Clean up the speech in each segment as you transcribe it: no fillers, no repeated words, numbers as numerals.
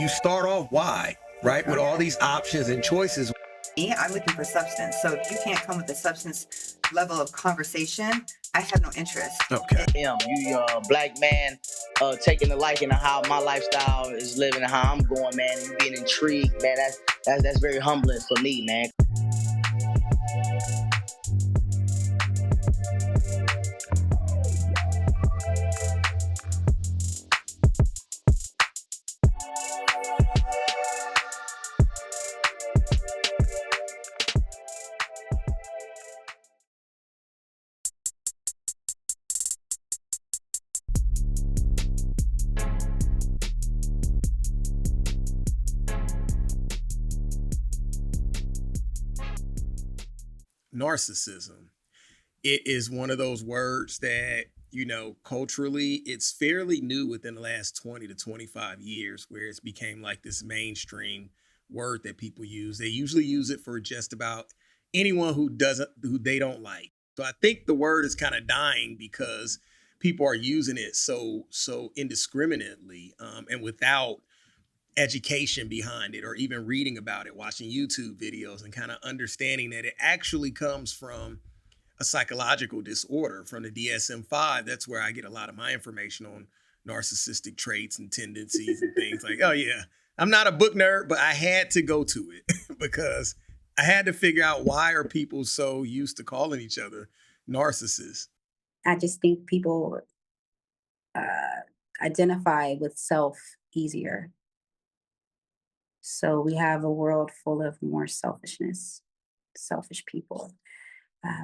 You start off wide, right? With all these options and choices. Me, I'm looking for substance. So if you can't come with a substance level of conversation, I have no interest. Okay. You black man taking the liking of how my lifestyle is living and how I'm going, man. And you being intrigued, man. That's very humbling for me, man. Narcissism. It is one of those words that, culturally, it's fairly new within the last 20 to 25 years, where it's became like this mainstream word that people use. They usually use it for just about anyone who they don't like. So I think the word is kind of dying because people are using it so indiscriminately, and without education behind it, or even reading about it, watching YouTube videos, and kind of understanding that it actually comes from a psychological disorder, from the DSM-5. That's where I get a lot of my information on narcissistic traits and tendencies and things like, oh yeah, I'm not a book nerd, but I had to go to it because I had to figure out, why are people so used to calling each other narcissists? I just think people identify with self easier. So we have a world full of more selfishness, selfish people.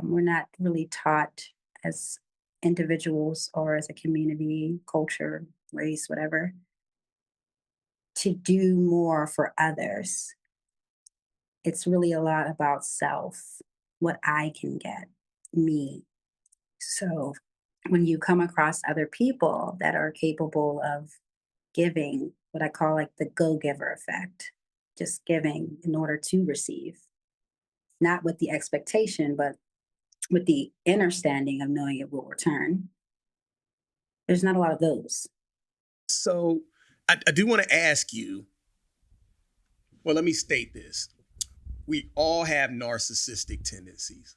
We're not really taught as individuals or as a community, culture, race, whatever, to do more for others. It's really a lot about self, what I can get, me. So when you come across other people that are capable of giving, what I call like the go-giver effect, just giving in order to receive, not with the expectation, but with the understanding of knowing it will return. There's not a lot of those. So I do want to ask you, well, let me state this. We all have narcissistic tendencies,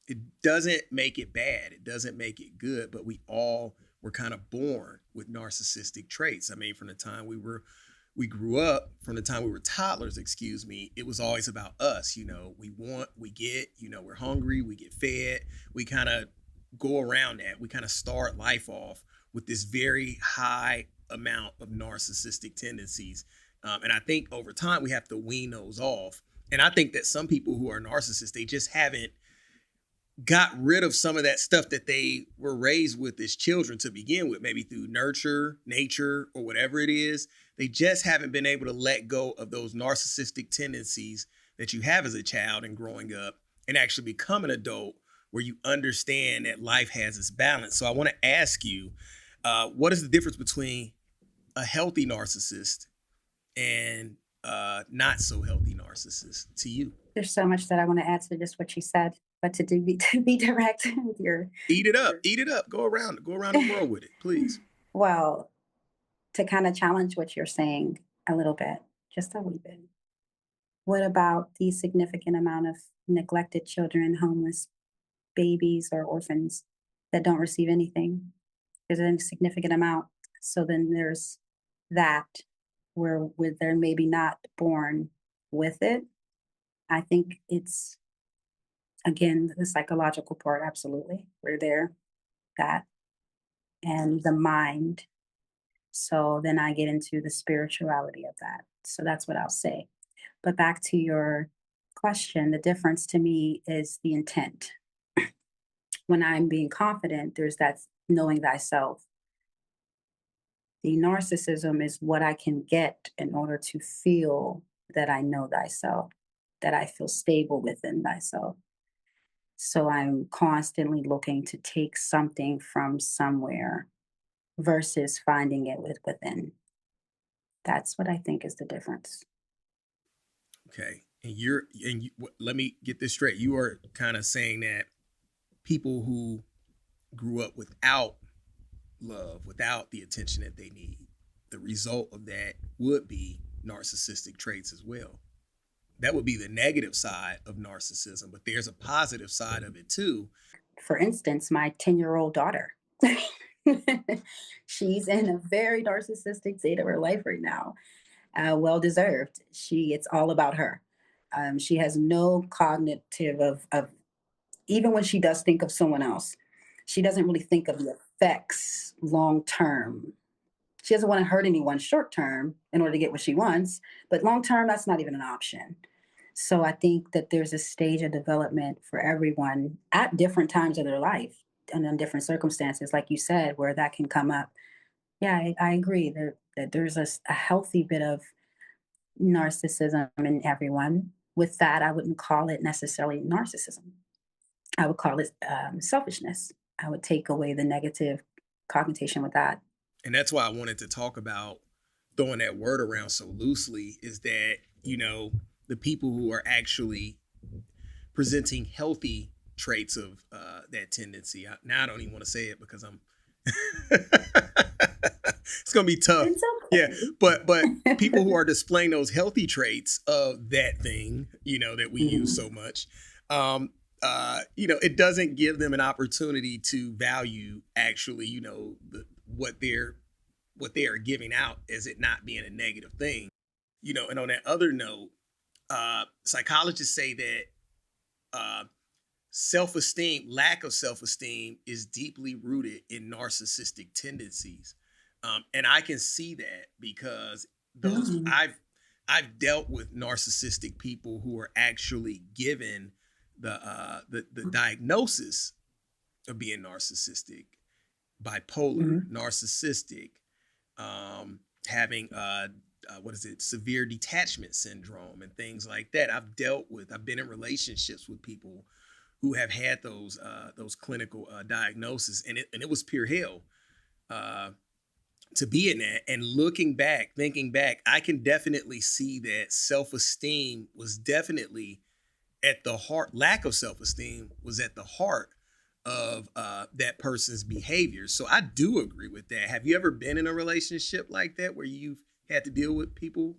it doesn't make it bad. It doesn't make it good, but we all were kind of born with narcissistic traits. I mean, from the time we grew up, from the time we were toddlers, it was always about us. We want, we get, we're hungry, we get fed. We kind of go around that. We kind of start life off with this very high amount of narcissistic tendencies. And I think over time we have to wean those off. And I think that some people who are narcissists, they just haven't got rid of some of that stuff that they were raised with as children to begin with, maybe through nurture, nature, or whatever it is. They just haven't been able to let go of those narcissistic tendencies that you have as a child and growing up, and actually become an adult where you understand that life has its balance. So I want to ask you, what is the difference between a healthy narcissist and not so healthy narcissist to you? There's so much that I want to add to just what you said, but to be direct with your eat it up, go around the world with it, please. Well, to kind of challenge what you're saying a little bit, just a wee bit. What about the significant amount of neglected children, homeless babies, or orphans that don't receive anything? There's a significant amount. So then there's that where they're maybe not born with it. I think it's, again, the psychological part, absolutely. We're there, that, and the mind. So then I get into the spirituality of that. So that's what I'll say. But back to your question, the difference to me is the intent. When I'm being confident, there's that knowing thyself. The narcissism is what I can get in order to feel that I know thyself, that I feel stable within thyself. So I'm constantly looking to take something from somewhere versus finding it within. That's what I think is the difference. Okay. Let me get this straight. You are kind of saying that people who grew up without love, without the attention that they need, the result of that would be narcissistic traits as well. That would be the negative side of narcissism, but there's a positive side of it too. For instance, my 10-year-old daughter, she's in a very narcissistic state of her life right now. Well deserved. It's all about her. She has no cognitive of, even when she does think of someone else, she doesn't really think of the effects long term. She doesn't want to hurt anyone short term in order to get what she wants, but long term, that's not even an option. So I think that there's a stage of development for everyone at different times of their life and in different circumstances, like you said, where that can come up. Yeah, I agree that there's a healthy bit of narcissism in everyone. With that, I wouldn't call it necessarily narcissism. I would call it selfishness. I would take away the negative connotation with that. And that's why I wanted to talk about throwing that word around so loosely, is that, the people who are actually presenting healthy traits of that tendency. Now I don't even want to say it because I'm it's going to be tough. It's okay. Yeah. But people who are displaying those healthy traits of that thing, that we use so much, it doesn't give them an opportunity to value actually, what they are giving out as it not being a negative thing. And on that other note, psychologists say that lack of self-esteem is deeply rooted in narcissistic tendencies. And I can see that because I've dealt with narcissistic people who are actually given the diagnosis of being narcissistic, bipolar, narcissistic, having severe detachment syndrome and things like that. I've been in relationships with people who have had those clinical diagnoses, and it was pure hell to be in that. And thinking back, I can definitely see that self-esteem was definitely at the heart. Lack of self-esteem was at the heart of that person's behavior. So I do agree with that. Have you ever been in a relationship like that where you've had to deal with people?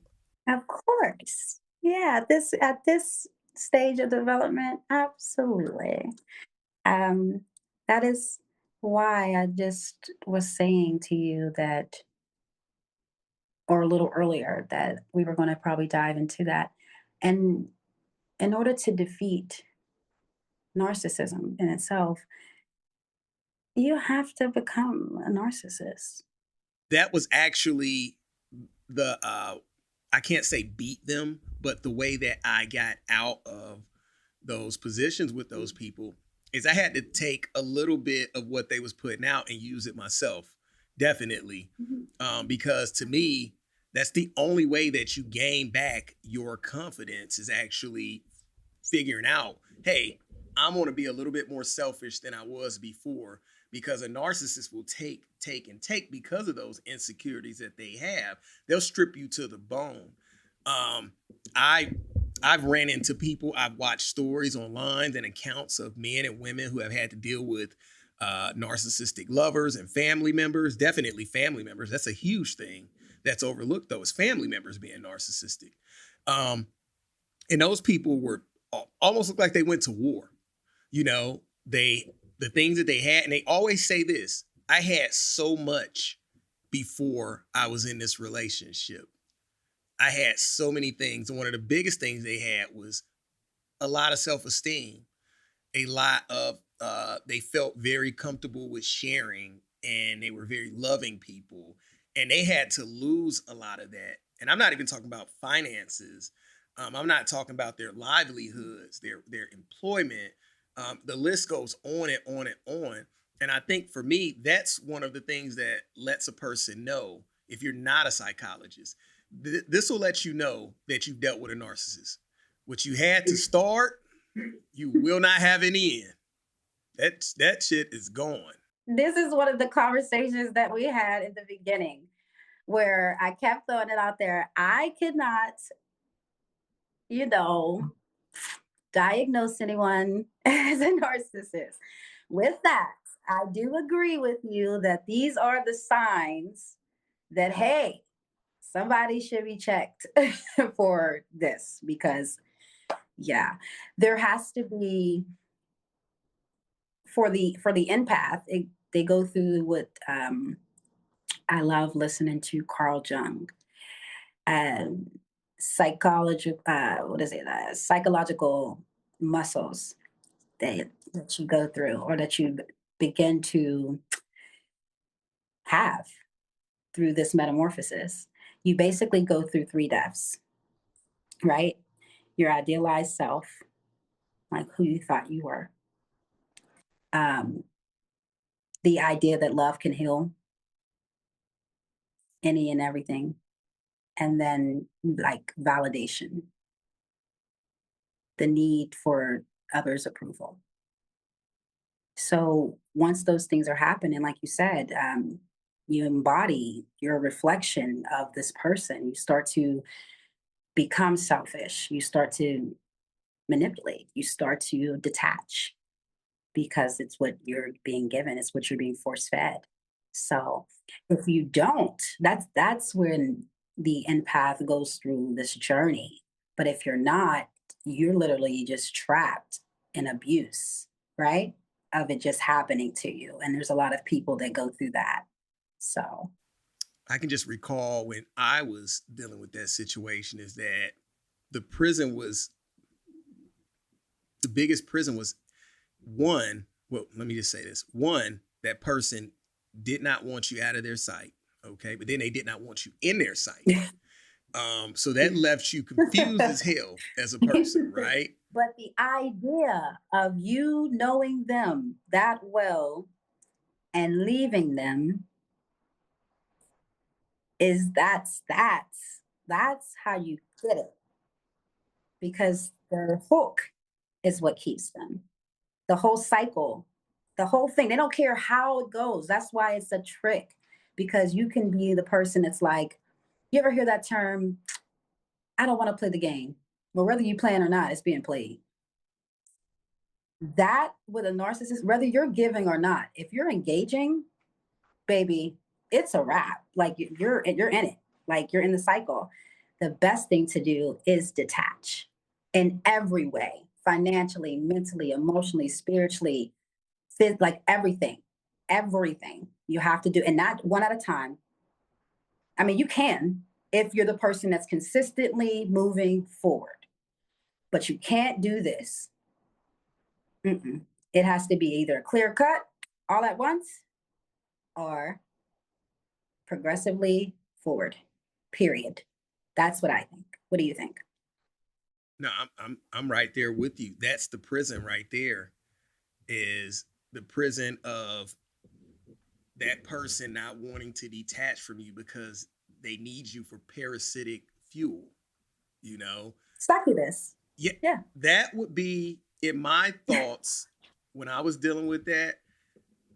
Of course. Yeah, at this stage of development, absolutely. That is why I just was saying to you that, or a little earlier, that we were going to probably dive into that. And in order to defeat narcissism in itself, you have to become a narcissist. That was actually I can't say beat them, but the way that I got out of those positions with those people is I had to take a little bit of what they was putting out and use it myself, definitely. Because to me, that's the only way that you gain back your confidence, is actually figuring out, hey, I'm going to be a little bit more selfish than I was before, because a narcissist will take because of those insecurities that they have. They'll strip you to the bone. I've ran into people, I've watched stories online and accounts of men and women who have had to deal with narcissistic lovers and family members, definitely family members. That's a huge thing that's overlooked, though, is family members being narcissistic. And those people were almost looked like they went to war. The things that they had, and they always say this, I had so much before I was in this relationship. I had so many things. And one of the biggest things they had was a lot of self-esteem, a lot of, they felt very comfortable with sharing, and they were very loving people, and they had to lose a lot of that. And I'm not even talking about finances. I'm not talking about their livelihoods, their employment. The list goes on and on and on. And I think for me, that's one of the things that lets a person know, if you're not a psychologist, this will let you know that you've dealt with a narcissist. What you had to start, you will not have any end. That shit is gone. This is one of the conversations that we had in the beginning, where I kept throwing it out there. I could not, diagnose anyone as a narcissist. With that, I do agree with you that these are the signs that, hey, somebody should be checked for this because, yeah, there has to be for the empath. They go through what I love listening to Carl Jung and psychology. What is it? Psychological muscles that you go through or that you begin to have through this metamorphosis. You basically go through 3 deaths, right? Your idealized self, like who you thought you were. The idea that love can heal any and everything. And then like validation, the need for others' approval. So once those things are happening, like you said, you embody your reflection of this person. You start to become selfish. You start to manipulate. You start to detach because it's what you're being given. It's what you're being force fed. So if you don't, that's when the empath goes through this journey. But if you're not, you're literally just trapped in abuse, right? Of it just happening to you. And there's a lot of people that go through that. So I can just recall when I was dealing with that situation is that the prison was the biggest prison was one. Well, let me just say this. One, that person did not want you out of their sight. Okay. But then they did not want you in their sight. So that left you confused as hell as a person, right? But the idea of you knowing them that well and leaving them is that's how you get it. Because the hook is what keeps them. The whole cycle, the whole thing. They don't care how it goes. That's why it's a trick. Because you can be the person that's like, you ever hear that term, I don't want to play the game. Well, whether you playing or not, it's being played. That with a narcissist, whether you're giving or not, if you're engaging, baby, it's a wrap. Like you're in it. Like you're in the cycle. The best thing to do is detach in every way, financially, mentally, emotionally, spiritually, like everything. Everything you have to do, and not one at a time. I mean, you can if you're the person that's consistently moving forward, but you can't do this. It has to be either clear cut all at once or progressively forward, period. That's what I think. What do you think? No, I'm right there with you. That's the prison right there, is the prison of that person not wanting to detach from you because they need you for parasitic fuel, you know? Succubus. Yeah. That would be in my thoughts when I was dealing with that.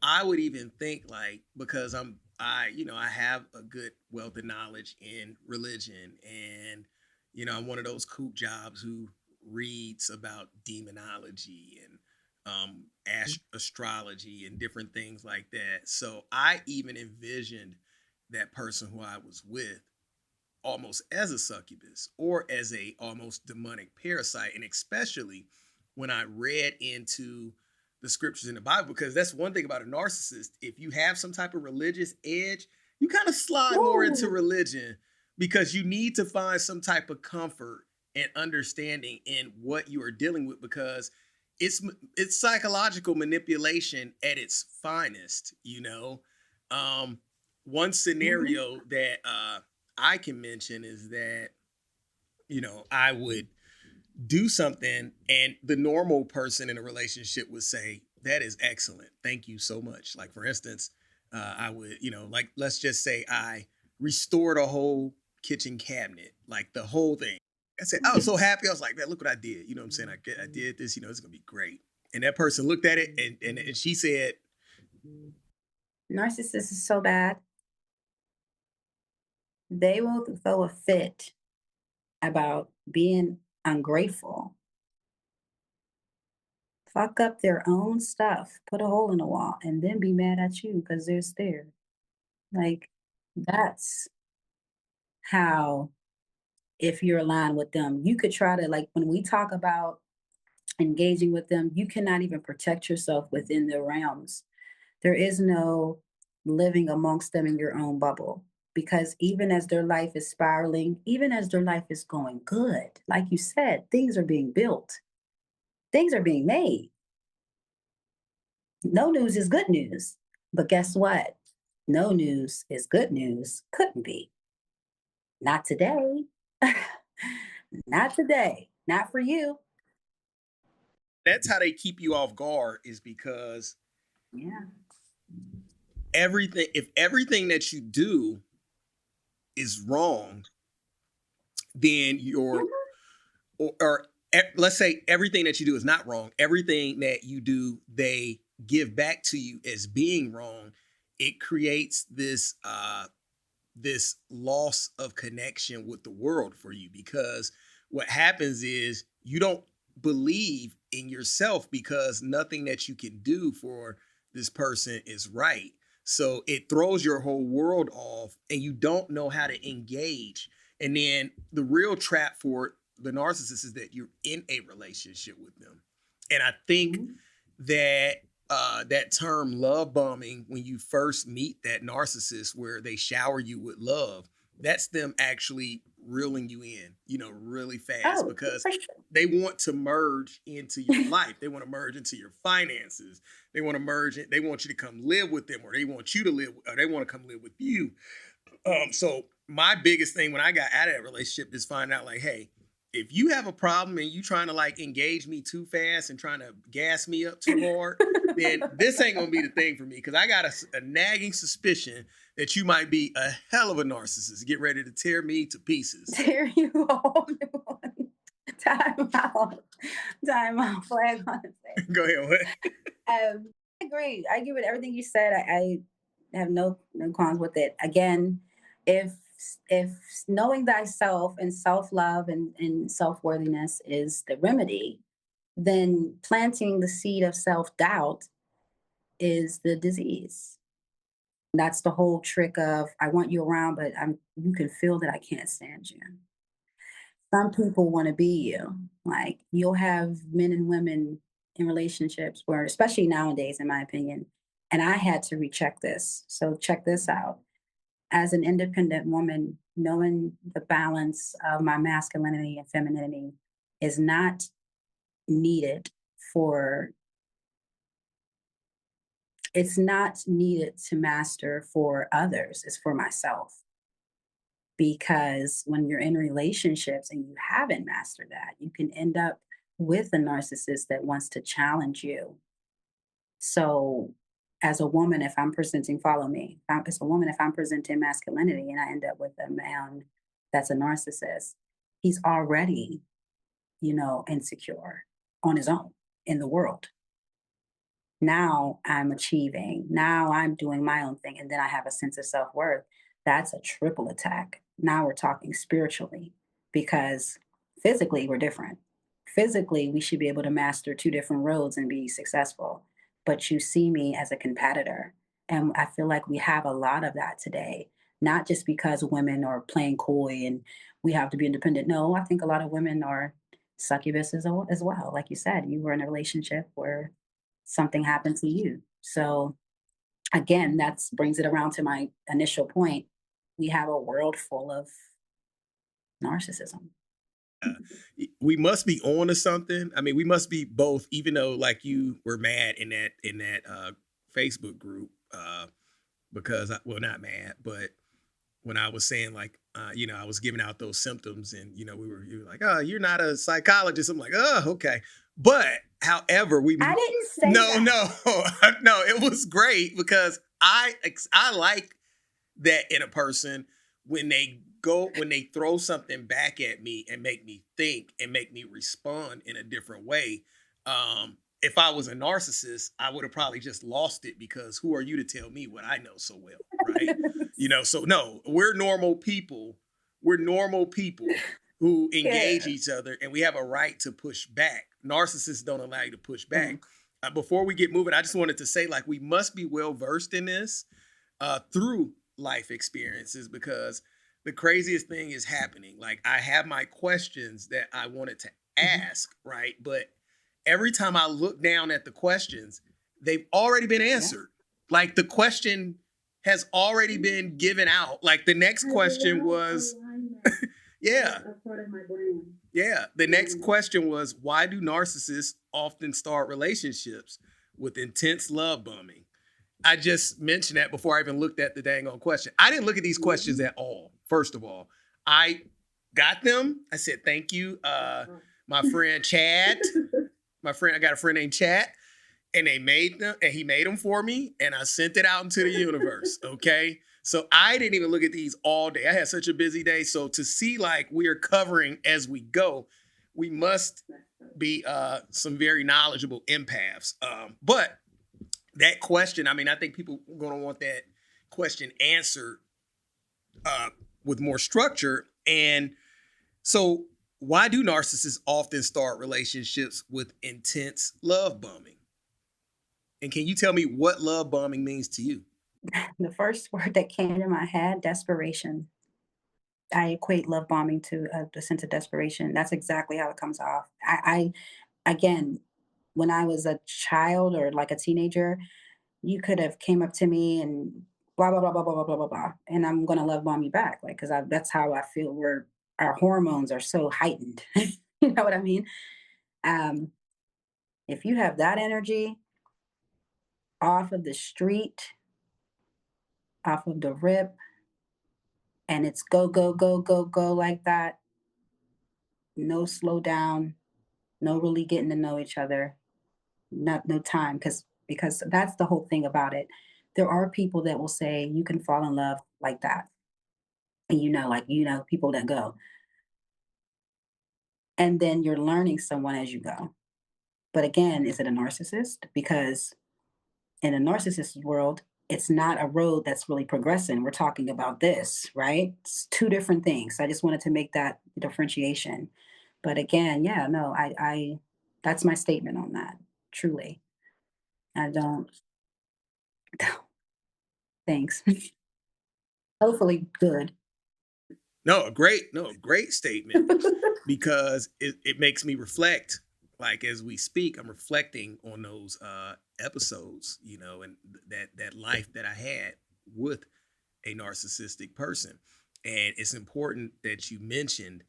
I would even think like, because I have a good wealth of knowledge in religion, and I'm one of those kook jobs who reads about demonology and astrology and different things like that. So I even envisioned that person who I was with almost as a succubus or as a almost demonic parasite. And especially when I read into the scriptures in the Bible, because that's one thing about a narcissist. If you have some type of religious edge, you kind of slide more into religion because you need to find some type of comfort and understanding in what you are dealing with, because it's psychological manipulation at its finest. One scenario that I can mention is that I would do something and the normal person in a relationship would say, that is excellent, thank you so much. Like, for instance, I would, like, let's just say I restored a whole kitchen cabinet, like the whole thing. I said, I was so happy. I was like, man, look what I did. You know what I'm saying? I did this, it's gonna be great. And that person looked at it and she said, narcissist is so bad. They will throw a fit about being ungrateful, fuck up their own stuff, put a hole in the wall, and then be mad at you because they're scared. Like, that's how if you're aligned with them, you could try to, like, when we talk about engaging with them, you cannot even protect yourself within their realms. There is no living amongst them in your own bubble. Because even as their life is spiraling, even as their life is going good, like you said, things are being built, things are being made. No news is good news. But guess what? No news is good news. Couldn't be. Not today. Not today. Not for you. That's how they keep you off guard, is because Yeah. if everything that you do is wrong, then let's say everything that you do is not wrong. Everything that you do, they give back to you as being wrong. It creates this this loss of connection with the world for you, because what happens is you don't believe in yourself because nothing that you can do for this person is right. So it throws your whole world off and you don't know how to engage. And then the real trap for the narcissist is that you're in a relationship with them. And I think that that term love bombing, when you first meet that narcissist where they shower you with love, that's them actually reeling you in, really fast, because they want to merge into your life. They want to merge into your finances. They want to merge it. They want you to come live with them, or they want you to live, or they want to come live with you. So my biggest thing when I got out of that relationship is find out, like, hey, if you have a problem and you trying to like engage me too fast and trying to gas me up too hard, then this ain't gonna be the thing for me, because I got a nagging suspicion that you might be a hell of a narcissist. Get ready to tear me to pieces. Tear you all. Time out. Time out. Flag on the thing. Go ahead. I agree. I agree with everything you said. I have no qualms with it. Again, if knowing thyself and self-love and self-worthiness is the remedy, then planting the seed of self-doubt is the disease. That's the whole trick of, I want you around, but you can feel that I can't stand you. Some people want to be you. Like, you'll have men and women in relationships where, especially nowadays, in my opinion, and I had to recheck this. So check this out. As an independent woman, knowing the balance of my masculinity and femininity is not needed it's not needed to master for others, it's for myself. Because when you're in relationships and you haven't mastered that, you can end up with a narcissist that wants to challenge you. So as a woman, if I'm presenting, follow me, as a woman, if I'm presenting masculinity and I end up with a man that's a narcissist, he's already, insecure on his own in the world. Now I'm achieving, now I'm doing my own thing, and then I have a sense of self-worth. That's a triple attack. Now we're talking spiritually, because physically we're different. Physically, we should be able to master two different roads and be successful. But you see me as a competitor. And I feel like we have a lot of that today, not just because women are playing coy and we have to be independent. No, I think a lot of women are succubuses as well. Like you said, you were in a relationship where something happened to you. So again, that brings it around to my initial point. We have a world full of narcissism. We must be on to something. I mean, we must be both, even though like you were mad in that Facebook group, because not mad, but when I was saying like, I was giving out those symptoms and, you were like, oh, you're not a psychologist. I'm like, oh, okay. But however, I didn't say that. No, it was great because I like that in a person when they throw something back at me and make me think and make me respond in a different way. If I was a narcissist, I would have probably just lost it, because who are you to tell me what I know so well, right? So no, we're normal people. We're normal people who engage each other, and we have a right to push back. Narcissists don't allow you to push back. Before we get moving, I just wanted to say, like, we must be well versed in this through life experiences, because the craziest thing is happening. Like, I have my questions that I wanted to ask, right? But every time I look down at the questions, they've already been answered. Like, the question has already been given out. Like, the next question was, yeah. Yeah. The next question was, why do narcissists often start relationships with intense love bombing? I just mentioned that before I even looked at the dang on question. I didn't look at these questions at all. First of all, I got them. I said, thank you. My friend Chad, I got a friend named Chad, and they made them, and he made them for me, and I sent it out into the universe. Okay. So I didn't even look at these all day. I had such a busy day. So to see like we are covering as we go, we must be some very knowledgeable empaths. But that question, I mean, I think people are going to want that question answered with more structure. And so why do narcissists often start relationships with intense love bombing? And can you tell me what love bombing means to you? The first word that came to my head, desperation. I equate love bombing to a sense of desperation. That's exactly how it comes off. I again, when I was a child or like a teenager, you could have came up to me and blah blah blah blah blah blah blah blah blah, and I'm gonna love bomb you back, like because that's how I feel. Our hormones are so heightened. You know what I mean? Um, if you have that energy off of the street, off of the rip, and it's go go go go go like that, no slow down, no really getting to know each other, no time, because that's the whole thing about it. There are people that will say you can fall in love like that, and people that go, and then you're learning someone as you go. But again, is it a narcissist? Because in a narcissist world, it's not a road that's really progressing. We're talking about this, right? It's two different things. I just wanted to make that differentiation. But again, yeah, no, I that's my statement on that. Truly, I don't. Thanks. Hopefully, good. No, great statement, because it makes me reflect. Like, as we speak, I'm reflecting on those episodes, and that life that I had with a narcissistic person. And it's important that you mentioned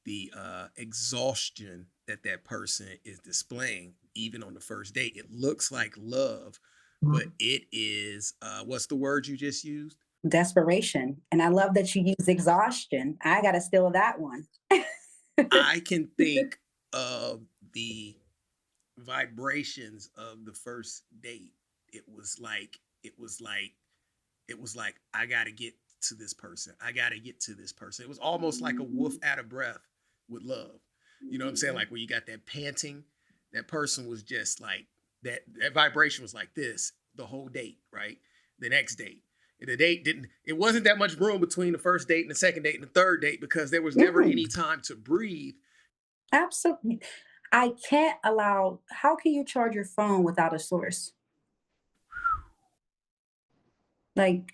the exhaustion that person is displaying, even on the first date. It looks like love, but it is, what's the word you just used? Desperation. And I love that you use exhaustion. I got to steal that one. I can think of the vibrations of the first date. It was like I got to get to this person. I got to get to this person. It was almost like a wolf out of breath with love. You know what I'm saying? Like, where you got that panting, that person was just like that vibration was like this the whole date, right? The next date. The date it wasn't that much room between the first date and the second date and the third date, because there was never any time to breathe. Absolutely. I can't allow, how can you charge your phone without a source? Like,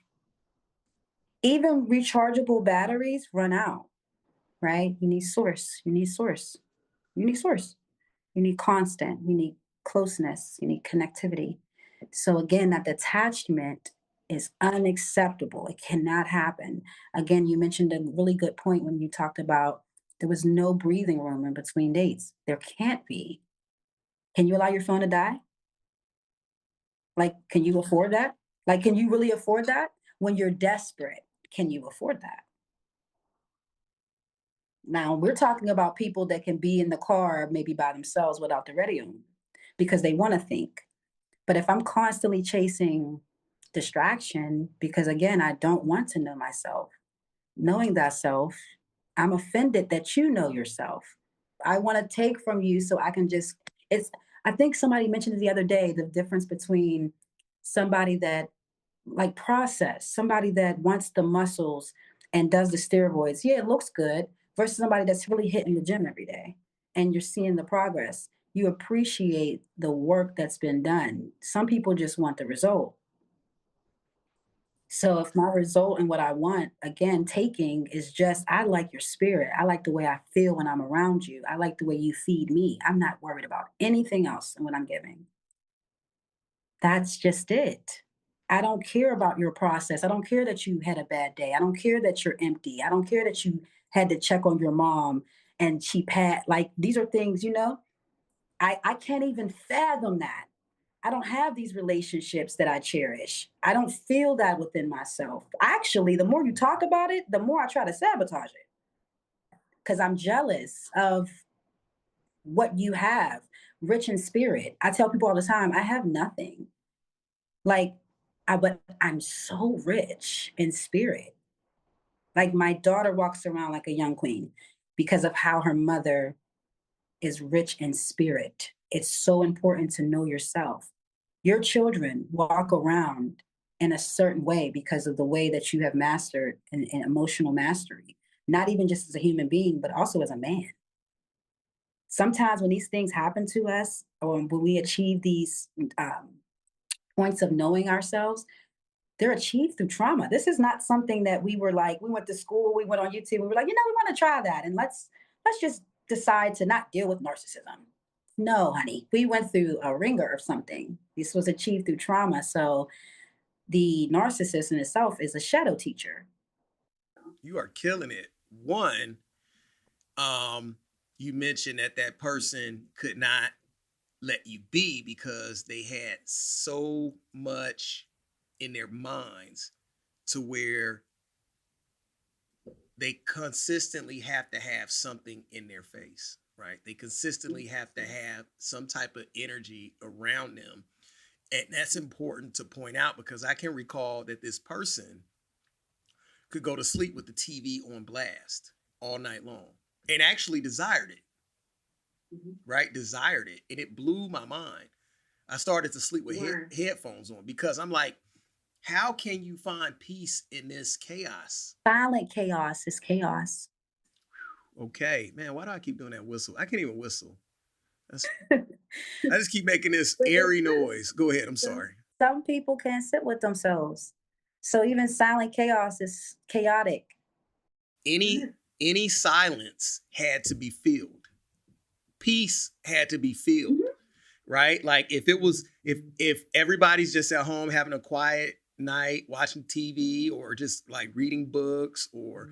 even rechargeable batteries run out, right? You need source. You need source. You need source. You need constant. You need closeness. You need connectivity. So again, that detachment is unacceptable. It cannot happen. Again, you mentioned a really good point when you talked about there was no breathing room in between dates. There can't be. Can you allow your phone to die? Like, can you afford that? Like, can you really afford that? When you're desperate, can you afford that? Now, we're talking about people that can be in the car maybe by themselves without the radio because they want to think. But if I'm constantly chasing distraction, because again, I don't want to know myself, knowing that self, I'm offended that you know yourself. I want to take from you so I can just, I think somebody mentioned it the other day, the difference between somebody that somebody that wants the muscles and does the steroids. Yeah, it looks good versus somebody that's really hitting the gym every day and you're seeing the progress. You appreciate the work that's been done. Some people just want the result. So if my result and what I want, again, taking is just, I like your spirit. I like the way I feel when I'm around you. I like the way you feed me. I'm not worried about anything else in what I'm giving. That's just it. I don't care about your process. I don't care that you had a bad day. I don't care that you're empty. I don't care that you had to check on your mom and she like these are things, I can't even fathom that. I don't have these relationships that I cherish. I don't feel that within myself. Actually, the more you talk about it, the more I try to sabotage it because I'm jealous of what you have, rich in spirit. I tell people all the time, I have nothing. Like, but I'm so rich in spirit. Like, my daughter walks around like a young queen because of how her mother is rich in spirit. It's so important to know yourself. Your children walk around in a certain way because of the way that you have mastered in emotional mastery, not even just as a human being, but also as a man. Sometimes when these things happen to us, or when we achieve these points of knowing ourselves, they're achieved through trauma. This is not something that we were like, we went to school, we went on YouTube, we were like, we want to try that. And let's just decide to not deal with narcissism. No, honey, we went through a ringer of something. This was achieved through trauma. So the narcissist in itself is a shadow teacher. You are killing it. One, you mentioned that person could not let you be because they had so much in their minds to where they consistently have to have something in their face, right? They consistently have to have some type of energy around them. And that's important to point out because I can recall that this person could go to sleep with the TV on blast all night long and actually desired it, right? Desired it. And it blew my mind. I started to sleep with headphones on because I'm like, how can you find peace in this chaos? Silent chaos is chaos. Okay, man, why do I keep doing that whistle? I can't even whistle. I just keep making this airy noise. Go ahead, I'm sorry. Some people can't sit with themselves. So even silent chaos is chaotic. Any silence had to be filled. Peace had to be filled, right? Like if everybody's just at home having a quiet night, watching TV or just like reading books, or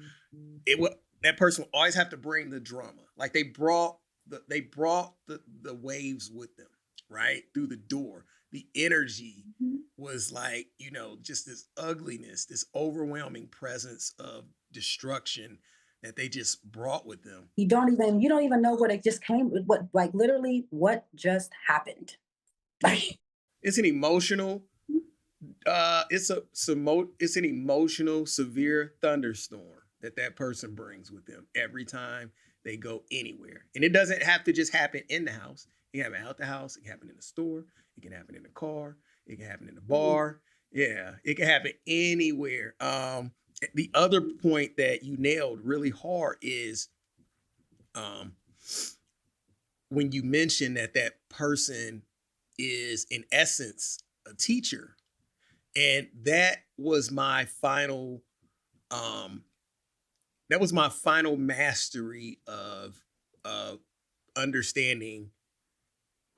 that person will always have to bring the drama. Like they brought the waves with them, right? Through the door. The energy was like, just this ugliness, this overwhelming presence of destruction that they just brought with them. You don't even know what it just came with, literally what just happened. It's an emotional, it's an emotional severe thunderstorm that person brings with them every time they go anywhere. And it doesn't have to just happen in the house. It can happen out the house. It can happen in the store. It can happen in the car. It can happen in the bar. Yeah, it can happen anywhere. The other point that you nailed really hard is when you mention that person is in essence a teacher. And that was my final mastery of understanding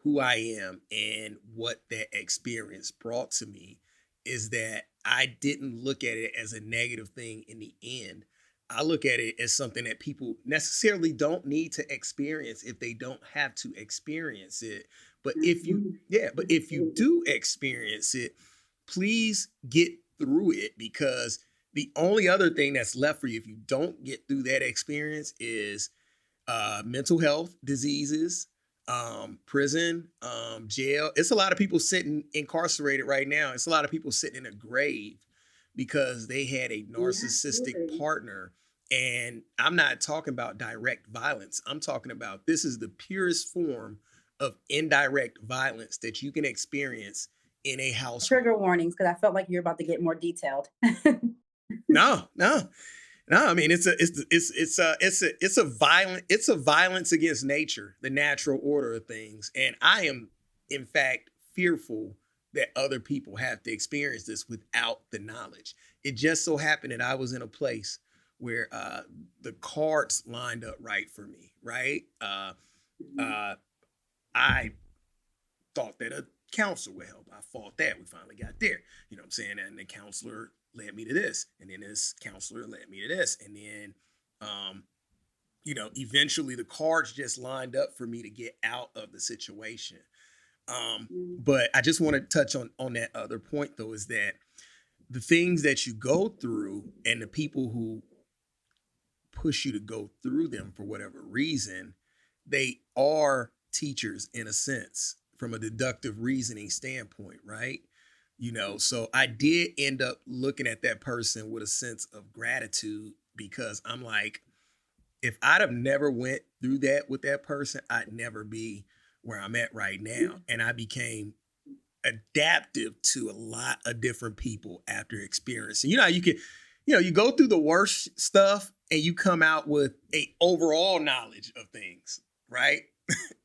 who I am and what that experience brought to me, is that I didn't look at it as a negative thing in the end. I look at it as something that people necessarily don't need to experience if they don't have to experience it. But if you do experience it, please get through it, because the only other thing that's left for you if you don't get through that experience is mental health diseases, prison, jail. It's a lot of people sitting incarcerated right now. It's a lot of people sitting in a grave because they had a narcissistic partner. And I'm not talking about direct violence. I'm talking about this is the purest form of indirect violence that you can experience in a household. Trigger warnings, because I felt like you're about to get more detailed. No. I mean, it's a violence against nature, the natural order of things. And I am, in fact, fearful that other people have to experience this without the knowledge. It just so happened that I was in a place where the cards lined up right for me, right? I thought that a counselor would help. I fought that. We finally got there. You know what I'm saying? And the counselor led me to this. And then this counselor led me to this. And then, eventually the cards just lined up for me to get out of the situation. But I just want to touch on that other point, though, is that the things that you go through and the people who push you to go through them for whatever reason, they are teachers in a sense from a deductive reasoning standpoint, right? So I did end up looking at that person with a sense of gratitude, because I'm like, if I'd have never went through that with that person, I'd never be where I'm at right now. And I became adaptive to a lot of different people after experiencing. You go through the worst stuff and you come out with a overall knowledge of things, right?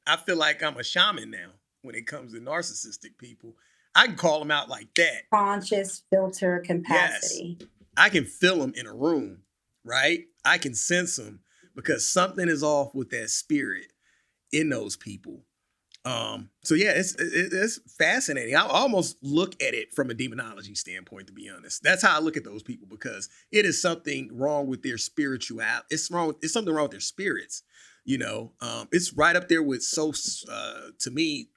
I feel like I'm a shaman now when it comes to narcissistic people. I can call them out like that. Conscious filter capacity. Yes. I can feel them in a room, right? I can sense them because something is off with that spirit in those people. So yeah, it's fascinating. I almost look at it from a demonology standpoint, to be honest. That's how I look at those people, because it is something wrong with their spirituality. It's something wrong with their spirits. It's right up there with to me,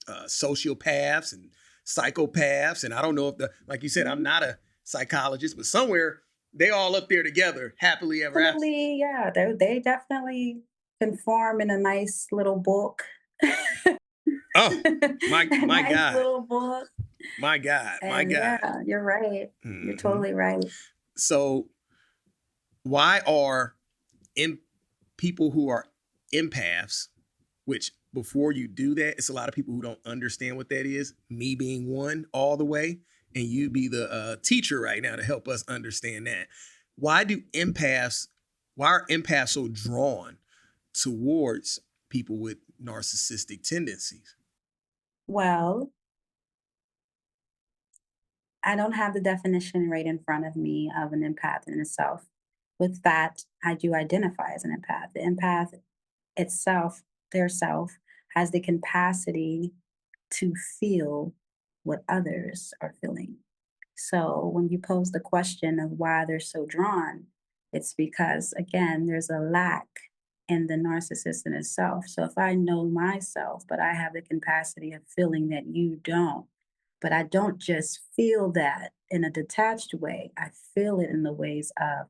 sociopaths and psychopaths. And I don't know if like you said, I'm not a psychologist, but somewhere they all up there together, happily ever after. Yeah, they definitely can form in a nice little book. Oh, my nice God. Little book. My God. Yeah, you're right. Mm-hmm. You're totally right. So why are people who are empaths, which before you do that, it's a lot of people who don't understand what that is, me being one all the way, and you be the teacher right now to help us understand that. Why are empaths so drawn towards people with narcissistic tendencies? Well, I don't have the definition right in front of me of an empath in itself. With that, I do identify as an empath. The empath itself, their self, has the capacity to feel what others are feeling. So when you pose the question of why they're so drawn, it's because, again, there's a lack in the narcissist in itself. So if I know myself, but I have the capacity of feeling that you don't, but I don't just feel that in a detached way, I feel it in the ways of,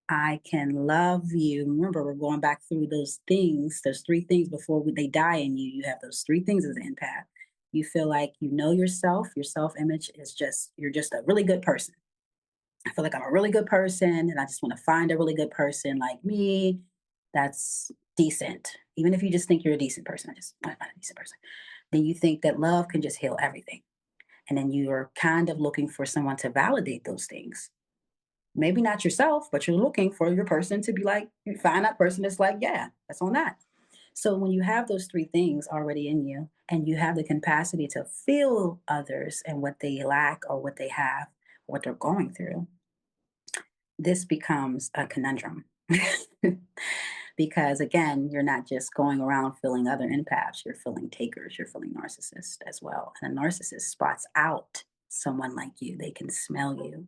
I can love you. Remember, we're going back through those things, those three things before they die in you. You have those three things as an empath. You feel like you know yourself. Your self-image is you're just a really good person. I feel like I'm a really good person, and I just want to find a really good person like me that's decent. Even if you just think you're a decent person, I'm not a decent person. Then you think that love can just heal everything. And then you're kind of looking for someone to validate those things. Maybe not yourself, but you're looking for your person to be like, you find that person that's like, yeah, that's on that. So when you have those three things already in you, and you have the capacity to feel others and what they lack or what they have, what they're going through, this becomes a conundrum. Because again, you're not just going around feeling other empaths, you're feeling takers, you're feeling narcissists as well. And a narcissist spots out someone like you. They can smell you,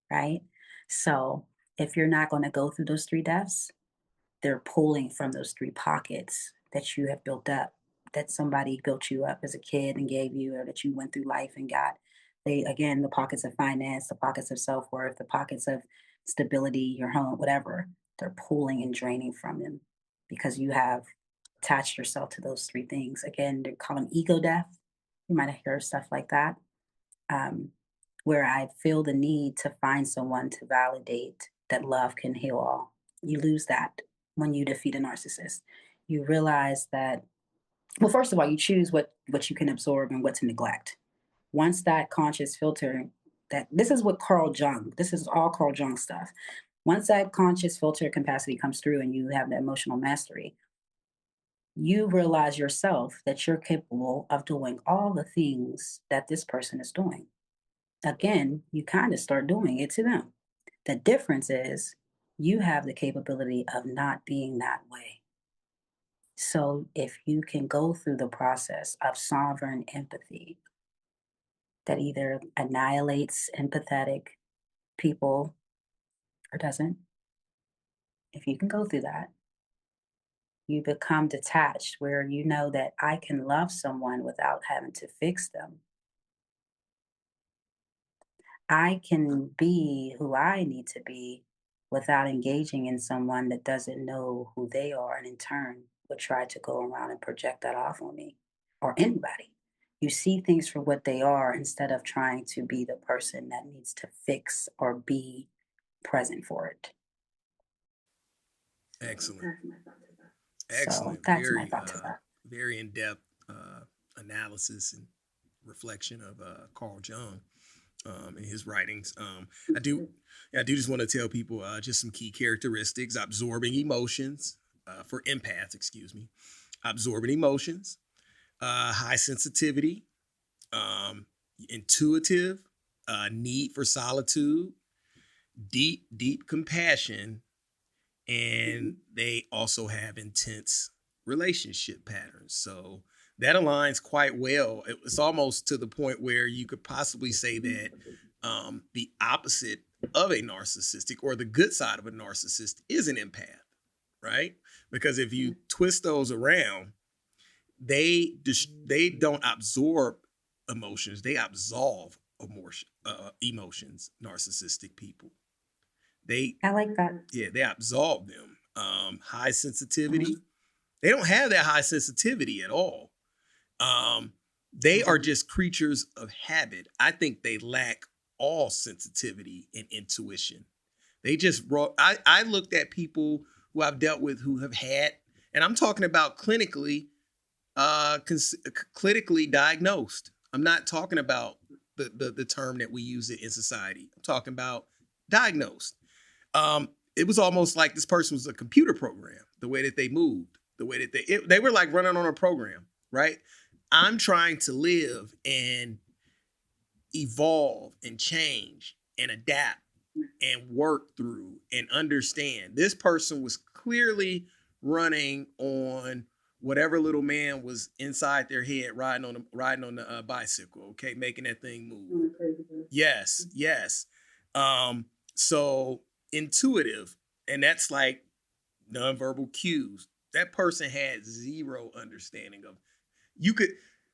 right? So if you're not going to go through those three deaths, they're pulling from those three pockets that you have built up, that somebody built you up as a kid and gave you, or that you went through life and got. Again, the pockets of finance, the pockets of self-worth, the pockets of stability, your home, whatever, they're pulling and draining from them because you have attached yourself to those three things. Again, they call them ego death. You might have heard stuff like that, where I feel the need to find someone to validate that love can heal all. You lose that when you defeat a narcissist. You realize that, well, first of all, you choose what you can absorb and what to neglect. Once that conscious filter, this is what this is all Carl Jung stuff. Once that conscious filter capacity comes through and you have the emotional mastery, you realize yourself that you're capable of doing all the things that this person is doing. Again, you kind of start doing it to them. The difference is you have the capability of not being that way. So if you can go through the process of sovereign empathy that either annihilates empathetic people or doesn't, if you can go through that, you become detached where you know that I can love someone without having to fix them. I can be who I need to be without engaging in someone that doesn't know who they are and in turn would try to go around and project that off on me or anybody. You see things for what they are instead of trying to be the person that needs to fix or be present for it. Excellent. So Excellent. that's my thought to that. Very in-depth analysis and reflection of Carl Jung in his writings. I do just want to tell people just some key characteristics: absorbing emotions for empaths. Absorbing emotions, high sensitivity, intuitive, need for solitude, deep compassion. And they also have intense relationship patterns. So that aligns quite well. It's almost to the point where you could possibly say that the opposite of a narcissistic or the good side of a narcissist is an empath, right? Because if you twist those around, they don't absorb emotions, they absolve emotions, narcissistic people. I like that. Yeah, they absolve them. High sensitivity. They don't have that high sensitivity at all. They are just creatures of habit. I think they lack all sensitivity and intuition. They just I looked at people who I've dealt with who have had, and I'm talking about clinically diagnosed. I'm not talking about the term that we use it in society. I'm talking about diagnosed. It was almost like this person was a computer program, the way that they moved, the way that they were like running on a program, right? I'm trying to live and evolve and change and adapt and work through and understand. This person was clearly running on whatever little man was inside their head riding on the bicycle, okay, making that thing move. Yes. So intuitive, and that's like nonverbal cues. That person had zero understanding of. You could,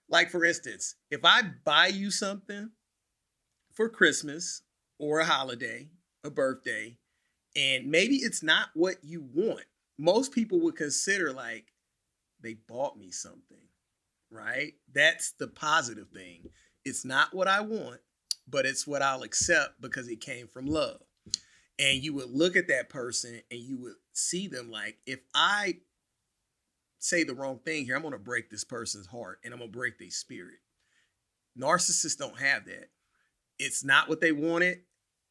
like for instance, if I buy you something for Christmas or a holiday, a birthday, and maybe it's not what you want, most people would consider like they bought me something, right? That's the positive thing. It's not what I want, but it's what I'll accept because it came from love. And you would look at that person and you would see them like, if I say the wrong thing here, I'm going to break this person's heart and I'm going to break their spirit. Narcissists don't have that. It's not what they wanted.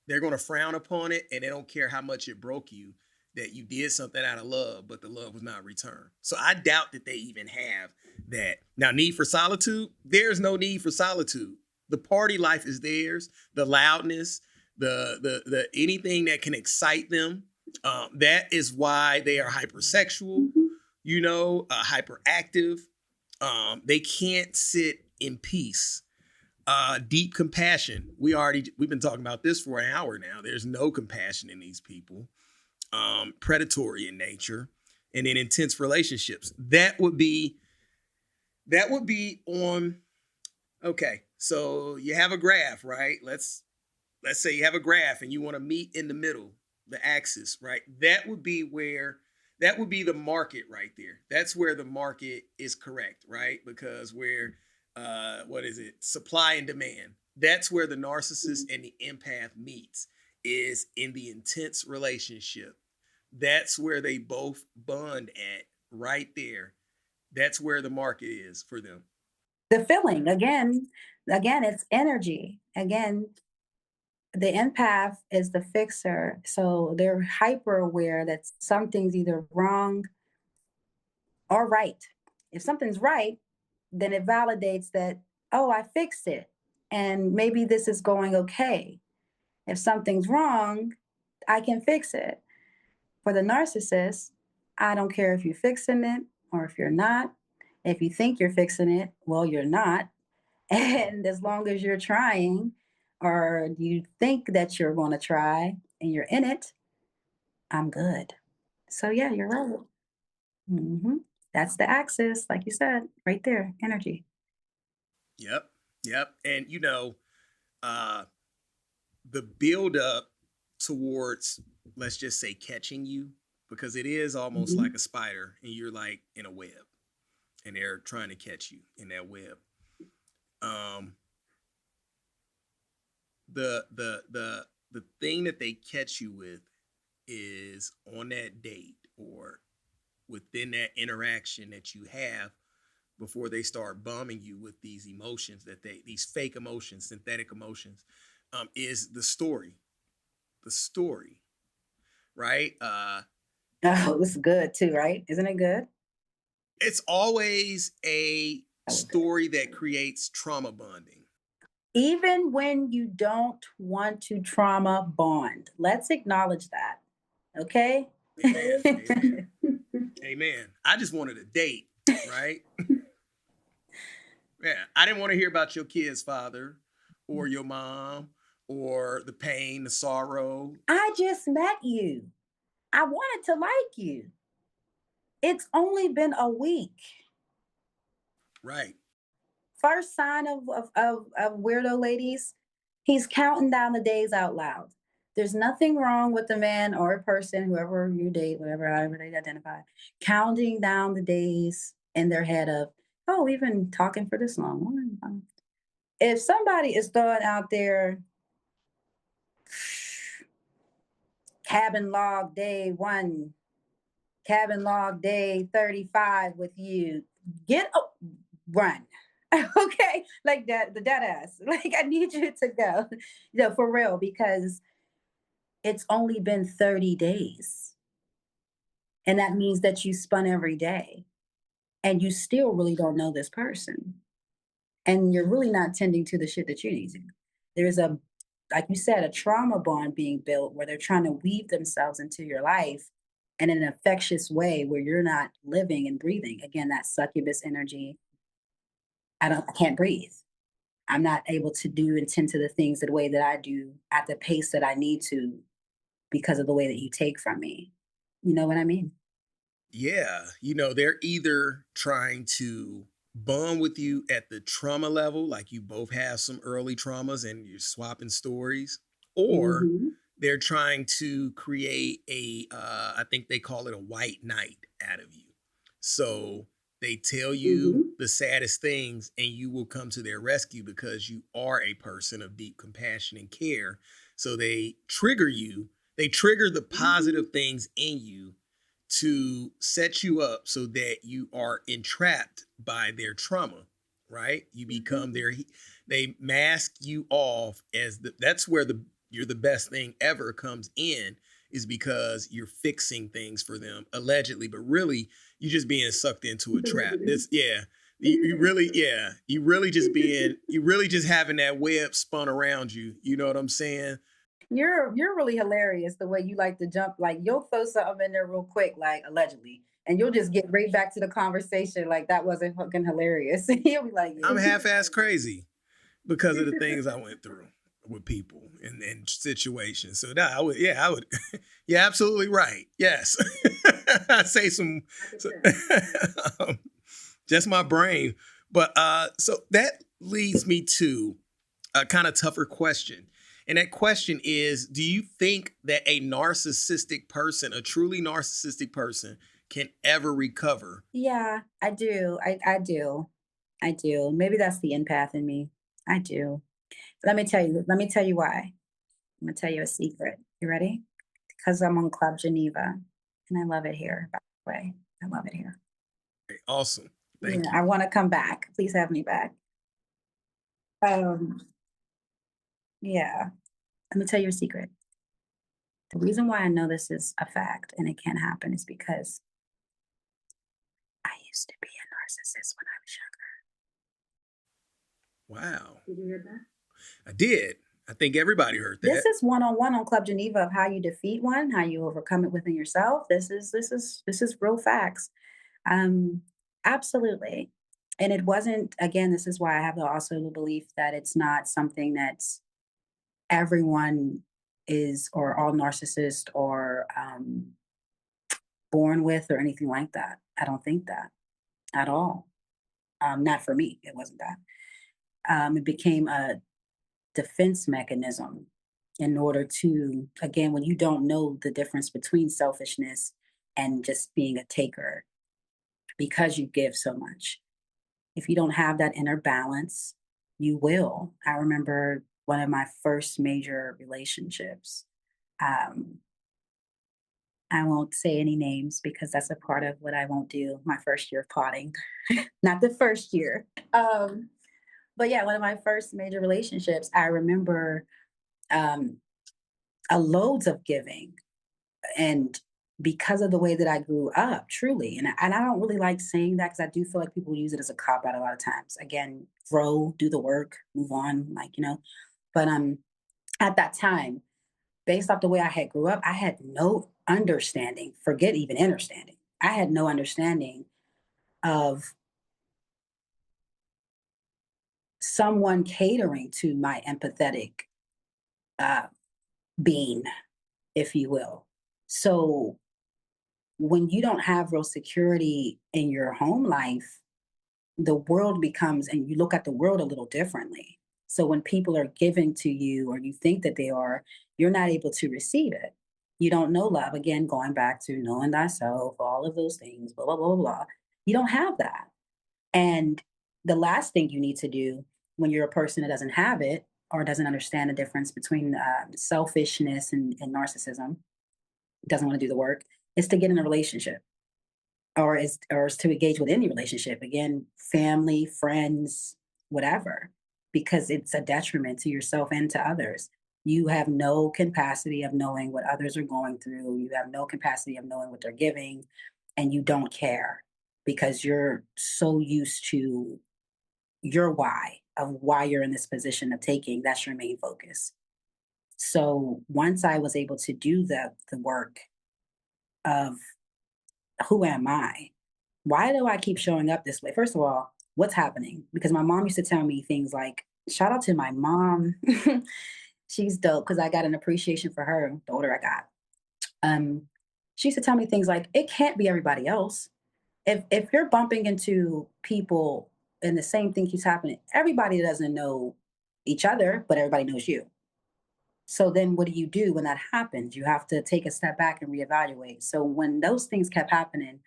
They're going to frown upon it, and they don't care how much it broke you, that you did something out of love, but the love was not returned. So I doubt that they even have that. Now, need for solitude, there's no need for solitude. The party life is theirs, the loudness, the anything that can excite them. That is why they are hypersexual, hyperactive. They can't sit in peace. Deep compassion. We've been talking about this for an hour now. There's no compassion in these people. Predatory in nature, and then intense relationships. That would be on. Okay, so you have a graph, right? Let's say you have a graph and you want to meet in the middle, the axis, right? That would be the market right there. That's where the market is correct, right? Because where supply and demand. That's where the narcissist and the empath meets, is in the intense relationship. That's where they both bond at, right there. That's where the market is for them. The feeling, again, it's energy. Again, the empath is the fixer. So they're hyper aware that something's either wrong or right. If something's right, then it validates that, oh, I fixed it. And maybe this is going okay. If something's wrong, I can fix it. For the narcissist, I don't care if you're fixing it or if you're not. If you think you're fixing it, well, you're not. And as long as you're trying or you think that you're going to try and you're in it, I'm good. So, yeah, you're right. hmm That's the axis, like you said, right there, energy. Yep. Yep. And uh the build up towards, let's just say, catching you, because it is almost hmm like a spider and you're like in a web and they're trying to catch you in that web. Um the thing that they catch you with is on that date or within that interaction that you have before they start bombing you with these emotions, these fake emotions, synthetic emotions, is the story, right? Oh, this is good too, right? Isn't it good? It's always a Oh, good. story that creates trauma bonding. Even when you don't want to trauma bond, let's acknowledge that. Okay. Amen. Amen. Amen. I just wanted a date, right? Yeah. I didn't want to hear about your kid's father or your mom or the pain, the sorrow. I just met you. I wanted to like you. It's only been a week. Right. First sign of weirdo ladies, he's counting down the days out loud. There's nothing wrong with the man or a person, whoever you date, whatever, however they identify, counting down the days in their head of, oh, we've been talking for this long. If somebody is throwing out there cabin log day 1, cabin log day 35 with you, get up, run. Okay, like that, the dead ass. Like, I need you to go, for real, because it's only been 30 days. And that means that you spun every day and you still really don't know this person. And you're really not tending to the shit that you need to. There's like you said, a trauma bond being built where they're trying to weave themselves into your life in an infectious way where you're not living and breathing. Again, that succubus energy. I can't breathe. I'm not able to do and tend to the things the way that I do at the pace that I need to because of the way that you take from me. You know what I mean? Yeah. They're either trying to bond with you at the trauma level, like you both have some early traumas and you're swapping stories, or hmm they're trying to create I think they call it a white knight out of you. So they tell you hmm the saddest things and you will come to their rescue because you are a person of deep compassion and care. So they trigger you, they trigger the positive things in you to set you up so that you are entrapped by their trauma, right? You become they mask you off as that's where you're the best thing ever comes in, is because you're fixing things for them allegedly, but really you're just being sucked into a trap. You really, you really just having that web spun around you. You know what I'm saying? You're really hilarious the way you like to jump. Like, you'll throw something in there real quick, like allegedly, and you'll just get right back to the conversation like that wasn't fucking hilarious. You'll be like, I'm yeah. half-ass crazy because of the things I went through with people and situations. So that I would, yeah, absolutely right. Yes, I say some, um, just my brain. But so that leads me to a kind of tougher question. And that question is, do you think that a narcissistic person, a truly narcissistic person, can ever recover? Yeah, I do. I do. I do. Maybe that's the empath in me. I do. Let me tell you. Let me tell you why. I'm gonna tell you a secret. You ready? Because I'm on Club Geneva, and I love it here. By the way, I love it here. Awesome. Yeah, Thank I you. want to come back. Please have me back. Um, yeah. Let me tell you a secret. The reason why I know this is a fact and it can happen is because I used to be a narcissist when I was younger. Wow. Did you hear that? I did. I think everybody heard that. This is one-on-one on Club Geneva of how you defeat one, how you overcome it within yourself. This is real facts. Absolutely. And it wasn't, again, this is why I have also the belief that it's not something that's everyone is or all narcissists or born with or anything like that. I don't think that at all. Not for me. It wasn't that. It became a defense mechanism in order to, again, when you don't know the difference between selfishness and just being a taker because you give so much. If you don't have that inner balance, you will. I remember one of my first major relationships. I won't say any names because that's a part of what I won't do my first year of potting. Not the first year. But yeah, one of my first major relationships, I remember loads of giving. And because of the way that I grew up, truly, and I don't really like saying that because I do feel like people use it as a cop out a lot of times. Again, grow, do the work, move on, But at that time, based off the way I had grew up, I had no understanding, forget even understanding. I had no understanding of someone catering to my empathetic being, if you will. So when you don't have real security in your home life, the world becomes, and you look at the world a little differently. So when people are giving to you or you think that they are, you're not able to receive it. You don't know love. Again, going back to knowing thyself, all of those things, blah, blah, blah, blah. You don't have that. And the last thing you need to do when you're a person that doesn't have it or doesn't understand the difference between selfishness and narcissism, doesn't want to do the work, is to get in a relationship or is to engage with any relationship. Again, family, friends, whatever, because it's a detriment to yourself and to others. You have no capacity of knowing what others are going through. You have no capacity of knowing what they're giving, and you don't care because you're so used to your why of why you're in this position of taking. That's your main focus. So once I was able to do the work of who am I? Why do I keep showing up this way? First of all, what's happening? Because my mom used to tell me things like, shout out to my mom. She's dope because I got an appreciation for her the older I got. She used to tell me things like, it can't be everybody else. If you're bumping into people and the same thing keeps happening, everybody doesn't know each other, but everybody knows you. So then what do you do when that happens? You have to take a step back and reevaluate. So when those things kept happening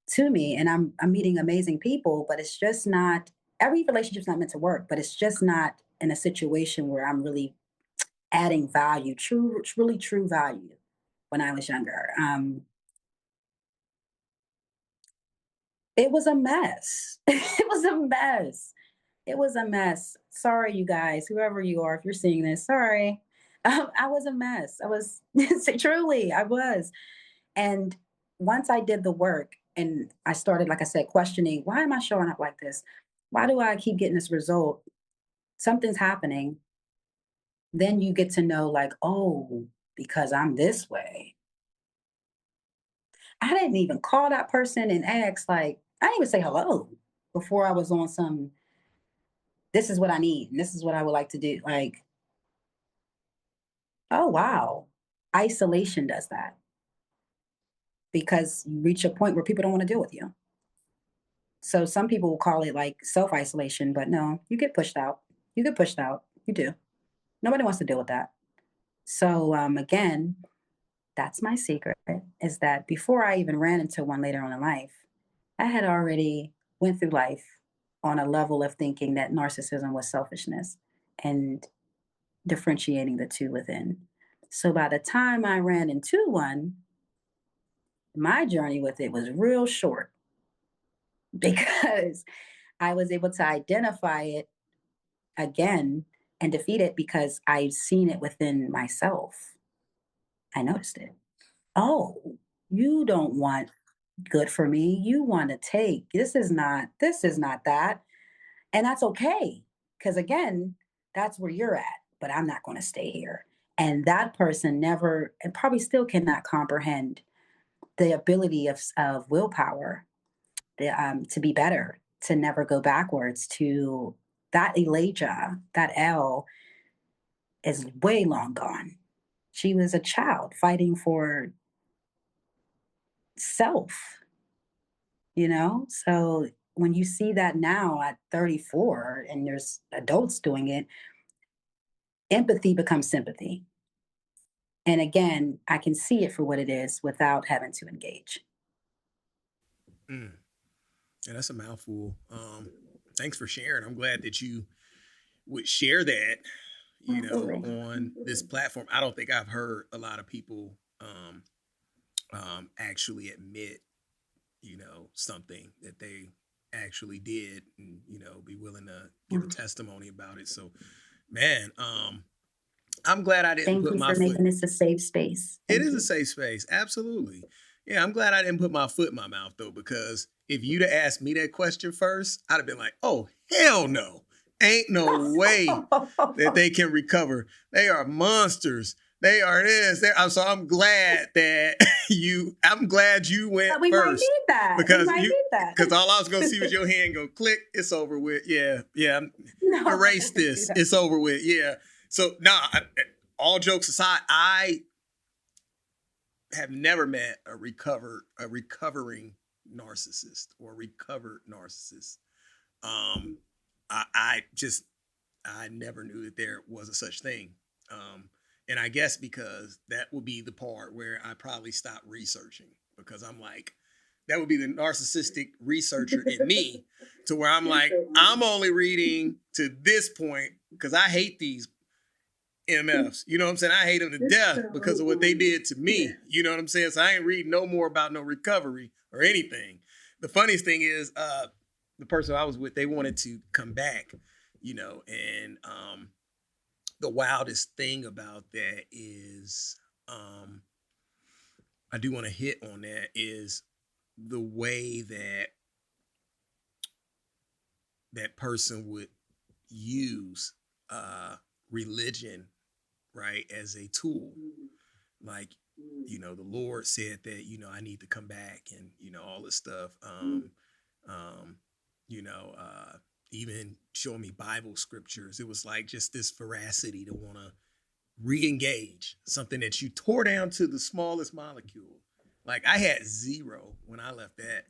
to me, and I'm meeting amazing people, but it's just not, every relationship's not meant to work, but it's just not in a situation where I'm really adding value, really true value when I was younger. It was a mess. It was a mess. It was a mess. Sorry, you guys, whoever you are, if you're seeing this, sorry. I was a mess. I was, truly, I was. And once I did the work and I started, like I said, questioning, why am I showing up like this? Why do I keep getting this result? Something's happening. Then you get to know, like, oh, because I'm this way. I didn't even call that person and ask, like, I didn't even say hello before I was on some, this is what I need, and this is what I would like to do. Like, oh, wow. Isolation does that because you reach a point where people don't want to deal with you. So some people will call it like self-isolation, but no, you get pushed out. You get pushed out. You do. Nobody wants to deal with that. So again, that's my secret, is that before I even ran into one later on in life, I had already went through life on a level of thinking that narcissism was selfishness and differentiating the two within. So by the time I ran into one, my journey with it was real short because I was able to identify it again and defeat it because I've seen it within myself. I noticed it. Oh, you don't want good for me. You want to take, this is not that. And that's okay. Because again, that's where you're at, but I'm not going to stay here. And that person never, and probably still cannot comprehend the ability of willpower, to be better, to never go backwards, to that Elijah, that L is way long gone. She was a child fighting for self, So when you see that now at 34 and there's adults doing it, empathy becomes sympathy. And again, I can see it for what it is without having to engage. Yeah, that's a mouthful. Thanks for sharing. I'm glad that you would share that, on this platform. I don't think I've heard a lot of people actually admit, something that they actually did, and be willing to give a testimony about it. So, man, I'm glad I didn't put my foot. Thank you for making this a safe space. It is a safe space, absolutely. Yeah, I'm glad I didn't put my foot in my mouth though, because if you'd have asked me that question first, I'd have been like, "Oh, hell no. Ain't no way that they can recover. They are monsters. They are this." So I'm glad that I'm glad you went we first. Might need that. Because all I was gonna see was your hand go click. It's over with. Yeah. No, Erase this. It's over with. Yeah. So all jokes aside, I have never met a recovering narcissist or recovered narcissist. I never knew that there was a such thing. And I guess because that would be the part where I probably stopped researching, because I'm like, that would be the narcissistic researcher in me, to where I'm like, I'm only reading to this point because I hate these MFs. You know what I'm saying? I hate them to death because of what they did to me. You know what I'm saying? So I ain't reading no more about no recovery or anything. The funniest thing is, the person I was with, they wanted to come back, and the wildest thing about that is, I do want to hit on that, is the way that person would use religion, right, as a tool. Like, the Lord said that, I need to come back, and, all this stuff. Even showing me Bible scriptures. It was like just this veracity to want to re-engage something that you tore down to the smallest molecule. Like, I had zero when I left that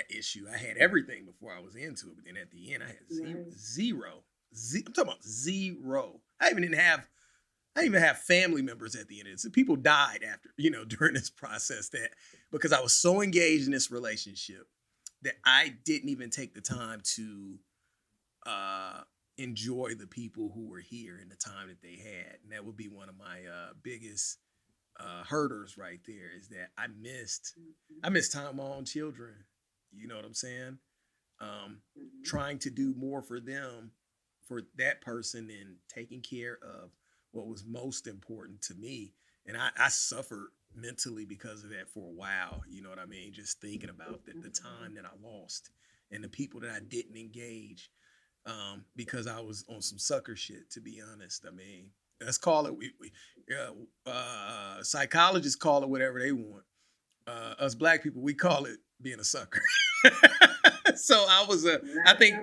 issue. I had everything before I was into it, but then at the end I had zero. I'm talking about zero. I didn't even have family members at the end of it. So people died after, during this process, that because I was so engaged in this relationship that I didn't even take the time to enjoy the people who were here in the time that they had. And that would be one of my biggest hurdles right there, is that I missed time with my own children. You know what I'm saying? Trying to do more for them, for that person, and taking care of what was most important to me. And I suffered mentally because of that for a while. You know what I mean? Just thinking about the time that I lost and the people that I didn't engage, because I was on some sucker shit, to be honest. I mean, let's call it, psychologists call it whatever they want. Us Black people, we call it being a sucker. So I think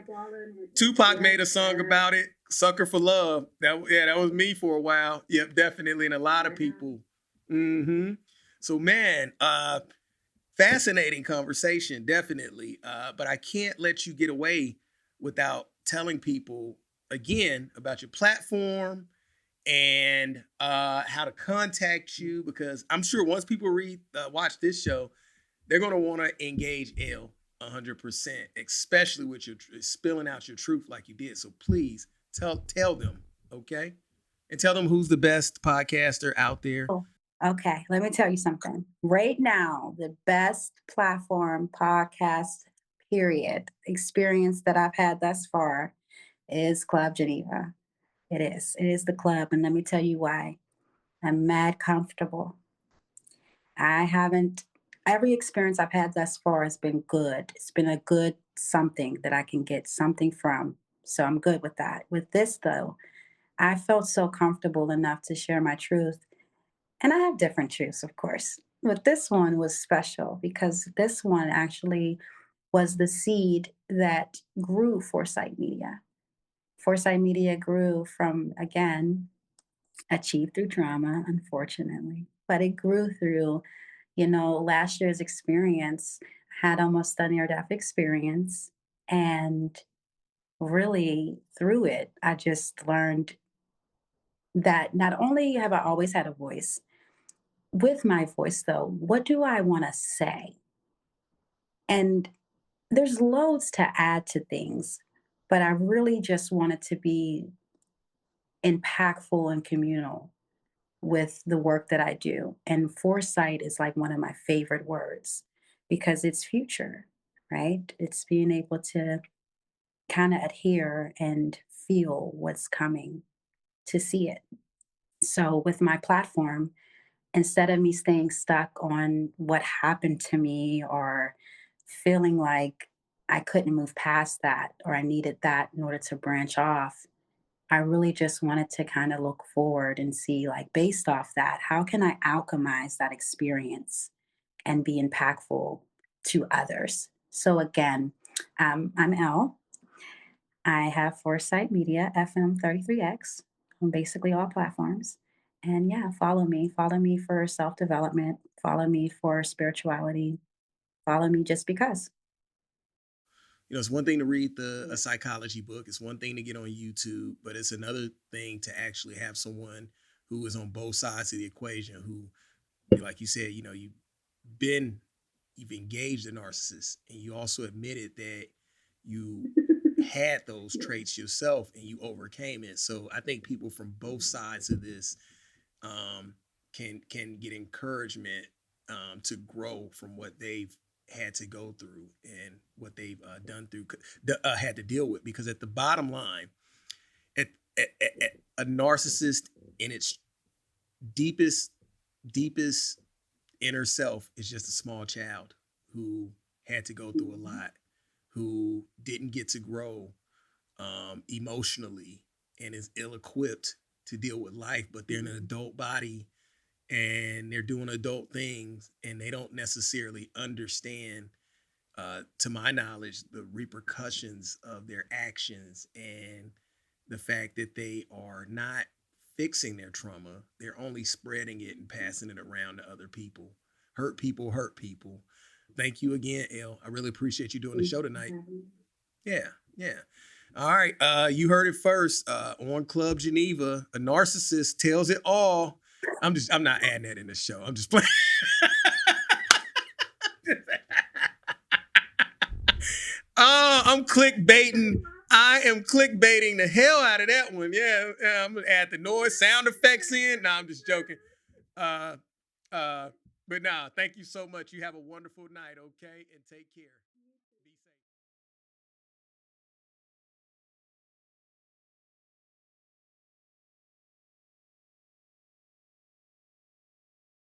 Tupac made a song about it, "Sucker for Love." That was me for a while. Yep, definitely. And a lot of people. So, man, fascinating conversation, definitely. But I can't let you get away without telling people again about your platform and how to contact you, because I'm sure once people watch this show, they're going to want to engage L 100%, especially with your spilling out your truth like you did. So please tell them, okay? And tell them who's the best podcaster out there. Oh, okay, let me tell you something. Right now, the best platform podcast, period, experience that I've had thus far is Club Geneva. It is the club. And let me tell you why. I'm mad comfortable. I haven't every experience I've had thus far has been good. It's been a good something that I can get something from. So I'm good with that. With this, though, I felt so comfortable enough to share my truth. And I have different truths, of course. But this one was special because this one actually was the seed that grew Foresight Media. Foresight Media grew from, again, achieved through trauma, unfortunately, but it grew through, last year's experience. Had almost a near death experience. And really, through it, I just learned that not only have I always had a voice, with my voice, though, what do I want to say? And there's loads to add to things, but I really just want it to be impactful and communal with the work that I do. And foresight is like one of my favorite words because it's future, right? It's being able to kind of adhere and feel what's coming, to see it. So with my platform, instead of me staying stuck on what happened to me or feeling like I couldn't move past that or I needed that in order to branch off, I really just wanted to kind of look forward and see, like, based off that, how can I alchemize that experience and be impactful to others? So, again, I'm Elle. I have Foresight Media, FM33x, on basically all platforms. And yeah, follow me. Follow me for self development. Follow me for spirituality. Follow me just because. It's one thing to read a psychology book. It's one thing to get on YouTube, but it's another thing to actually have someone who is on both sides of the equation, who, like you said, you've engaged a narcissist, and you also admitted that you had those traits yourself and you overcame it. So I think people from both sides of this can get encouragement to grow from what they've had to go through and what they've had to deal with. Because at the bottom line, at, a narcissist in its deepest inner self is just a small child who had to go through a lot, who didn't get to grow emotionally, and is ill-equipped to deal with life, but they're in an adult body and they're doing adult things, and they don't necessarily understand, to my knowledge, the repercussions of their actions and the fact that they are not fixing their trauma. They're only spreading it and passing it around to other people. Hurt people hurt people. Thank you again, Elle. I really appreciate you doing the show tonight. Yeah. All right. You heard it first on Club Geneva. A narcissist tells it all. I'm not adding that in the show. I'm just playing. I'm clickbaiting. I am clickbaiting the hell out of that one. Yeah, I'm gonna add the noise sound effects in. No, I'm just joking. But nah, thank you so much. You have a wonderful night, okay? And take care.